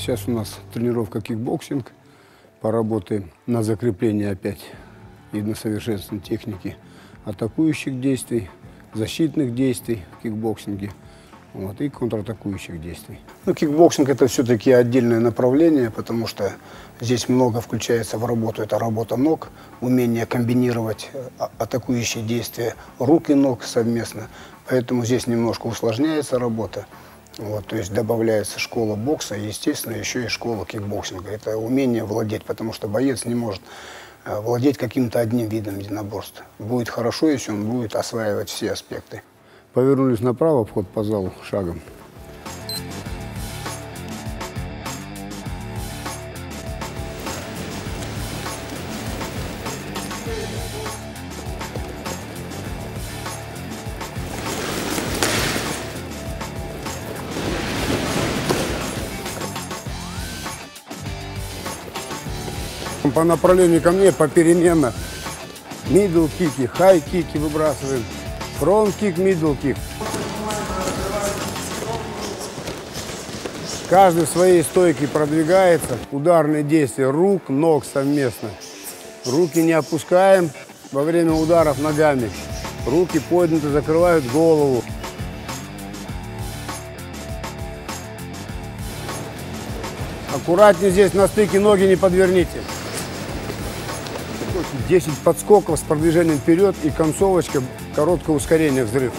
Сейчас у нас тренировка кикбоксинг. Поработаем на закрепление опять и на совершенствование техники атакующих действий, защитных действий в кикбоксинге, вот, и контратакующих действий. Ну, кикбоксинг — это все-таки отдельное направление, потому что здесь много включается в работу. Это работа ног, умение комбинировать атакующие действия рук и ног совместно. Поэтому здесь немножко усложняется работа. Вот, то есть добавляется школа бокса и, естественно, еще и школа кикбоксинга. Это умение владеть, потому что боец не может владеть каким-то одним видом единоборств. Будет хорошо, если он будет осваивать все аспекты. Повернулись направо, вход по залу шагом. По направлению ко мне попеременно мидл кики, хай кики выбрасываем, фронт кик, мидл кик. Каждый в своей стойке продвигается. Ударные действия рук, ног совместно. Руки не опускаем во время ударов ногами. Руки подняты, закрывают голову. Аккуратнее здесь на стыке, ноги не подверните. 10 подскоков с продвижением вперед и концовочка, короткое ускорение, взрыв.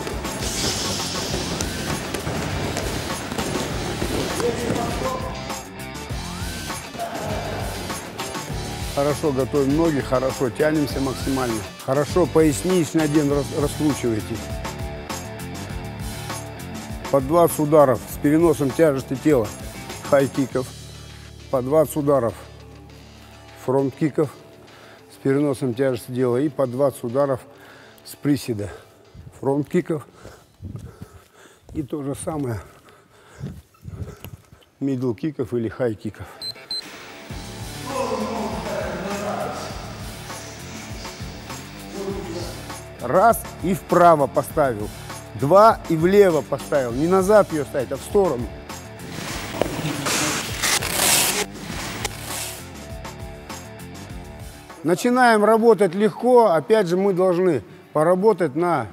Хорошо готовим ноги, хорошо тянемся максимально. Хорошо поясничный один раскручивайте. По 20 ударов с переносом тяжести тела хай-киков. По 20 ударов фронт-киков с переносом тяжести тела. И по 20 ударов с приседа фронт-киков. И то же самое мидл-киков или хай-киков. Раз и вправо поставил. Два и влево поставил. Не назад ее ставить, а в сторону. Начинаем работать легко. Опять же, мы должны поработать на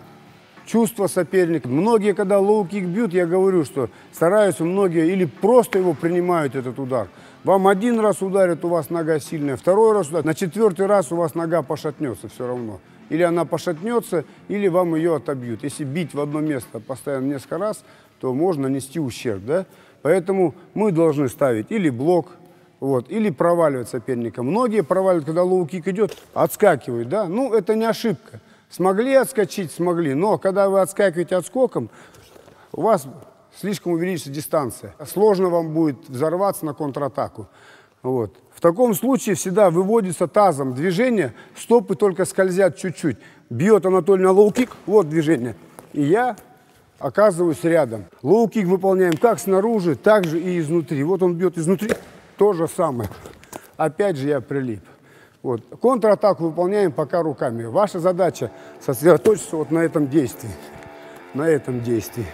чувство соперника. Многие, когда лоу-кик бьют, я говорю, что стараются многие или просто его принимают, этот удар. Вам один раз ударит, у вас нога сильная, второй раз ударит, на четвертый раз у вас нога пошатнется все равно. Или она пошатнется, или вам ее отобьют. Если бить в одно место постоянно несколько раз, то можно нанести ущерб. Да? Поэтому мы должны ставить или блок, вот, или проваливать соперника. Многие проваливают, когда лоу-кик идет, отскакивают. Да? Ну, это не ошибка. Смогли отскочить, смогли. Но когда вы отскакиваете отскоком, у вас слишком увеличится дистанция. Сложно вам будет взорваться на контратаку. Вот. В таком случае всегда выводится тазом движение, стопы только скользят чуть-чуть. Бьет Анатолий на лоу-кик, вот движение. И я оказываюсь рядом. Лоу-кик выполняем как снаружи, так же и изнутри. Вот он бьет изнутри, то же самое. Опять же я прилип. Вот. Контратаку выполняем пока руками. Ваша задача сосредоточиться вот на этом действии. На этом действии.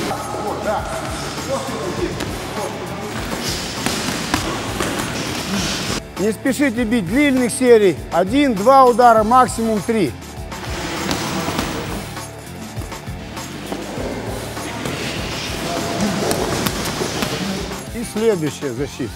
Вот, да. Не спешите бить длинных серий. 1-2 удара, максимум 3. И следующая защита.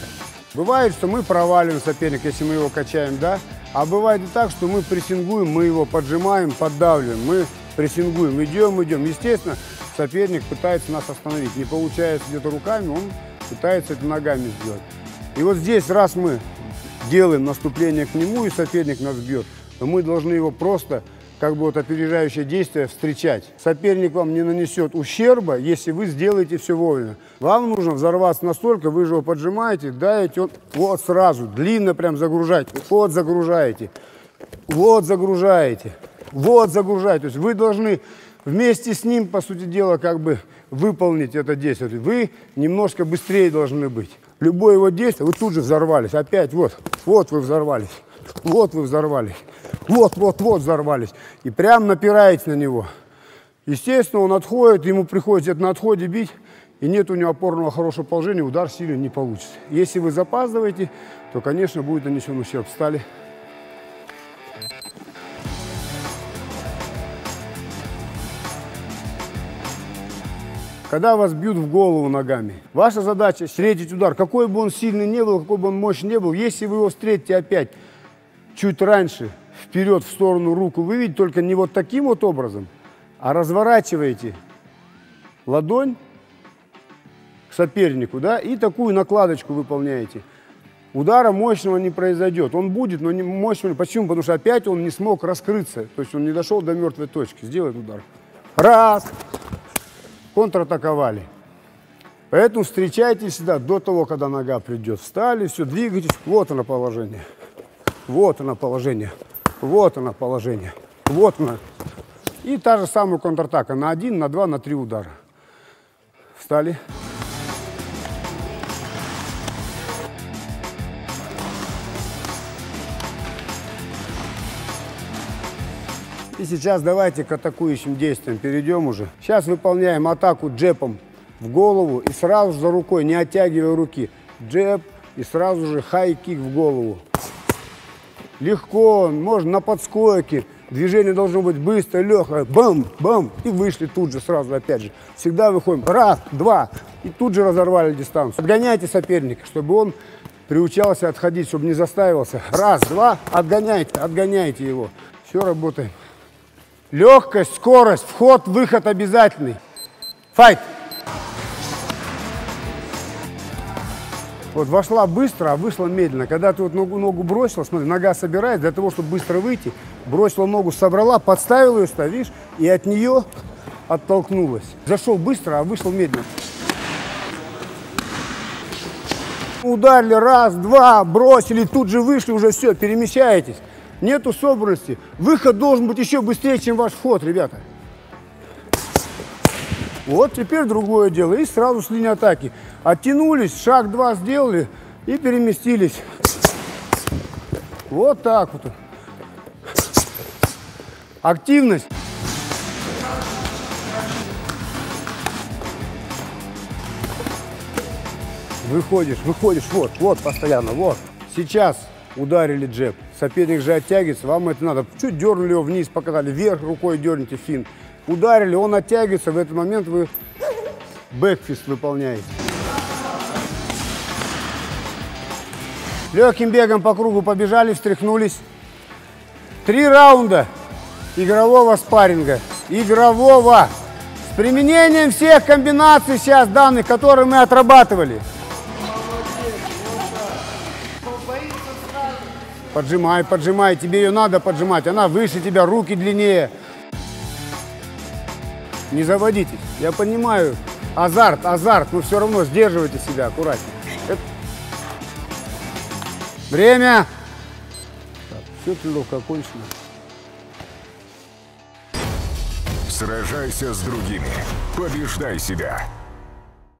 Бывает, что мы проваливаем соперника, если мы его качаем, да? А бывает и так, что мы прессингуем, мы его поджимаем, поддавливаем. Мы прессингуем, идем. Естественно, соперник пытается нас остановить. Не получается где-то руками, он пытается это ногами сделать. И вот здесь, раз мы делаем наступление к нему, и соперник нас бьет, то мы должны его просто, как бы вот опережающее действие, встречать. Соперник вам не нанесет ущерба, если вы сделаете все вовремя. Вам нужно взорваться настолько, вы же его поджимаете, давите, он вот сразу, длинно прям загружайте, вот загружаете, вот загружаете, вот загружаете. То есть вы должны вместе с ним, по сути дела, как бы выполнить это действие. Вы немножко быстрее должны быть. Любое его действие, вы тут же взорвались. Опять вот вы взорвались, вот вы взорвались, вот взорвались. И прям напираете на него. Естественно, он отходит, ему приходится на отходе бить. и нет у него опорного хорошего положения, удар сильно не получится. Если вы запаздываете, то, конечно, будет нанесен ущерб. Встали. Когда вас бьют в голову ногами, ваша задача встретить удар, какой бы он сильный не был, какой бы он мощный не был. Если вы его встретите опять чуть раньше, вперед, в сторону руку, вы видите только не вот таким вот образом, а разворачиваете ладонь к сопернику, да, и такую накладочку выполняете. Удара мощного не произойдет. Он будет, но не мощного. Почему? Потому что опять он не смог раскрыться. То есть он не дошел до мертвой точки. Сделает удар. Раз. Контратаковали. Поэтому встречайте всегда до того, когда нога придет. Встали, все, двигайтесь. Вот оно положение. Вот оно положение. Вот оно положение. Вот оно. И та же самая контратака. На 1, на 2, на 3 удара. Встали. И сейчас давайте к атакующим действиям перейдем уже. Сейчас выполняем атаку джебом в голову и сразу же за рукой, не оттягивая руки. Джеб и сразу же хай-кик в голову. Легко, можно на подскоке. Движение должно быть быстро, легкое. Бам, бам. И вышли тут же сразу опять же. Всегда выходим. Раз, два. И тут же разорвали дистанцию. Отгоняйте соперника, чтобы он приучался отходить, чтобы не застаивался. Раз, два. Отгоняйте, отгоняйте его. Все, работаем. Легкость, скорость, вход, выход обязательный. Файт! Вот вошла быстро, а вышла медленно. Когда ты вот ногу бросила, смотри, нога собирает, для того, чтобы быстро выйти, бросила ногу, собрала, подставила ее, ставишь, и от нее оттолкнулась. Зашел быстро, а вышел медленно. Ударили, раз, два, бросили, тут же вышли, уже все, перемещаетесь. Нету собранности. Выход должен быть еще быстрее, чем ваш вход, ребята. Вот теперь другое дело. И сразу с линии атаки. Оттянулись, шаг два сделали и переместились. Вот так вот. Активность. Выходишь, вот, вот постоянно, вот. Сейчас ударили джеб. Соперник же оттягивается, вам это надо. Чуть дернули его вниз, показали, вверх рукой дерните финт. Ударили, он оттягивается, в этот момент вы бэкфист выполняете. Легким бегом по кругу побежали, встряхнулись. 3 раунда игрового спарринга. Игрового. С применением всех комбинаций сейчас данных, которые мы отрабатывали. Поджимай, поджимай, тебе ее надо поджимать, она выше тебя, руки длиннее. Не заводитесь, я понимаю, азарт, но все равно сдерживайте себя аккуратнее. Время. Так, все, тренировка окончена. Сражайся с другими, побеждай себя.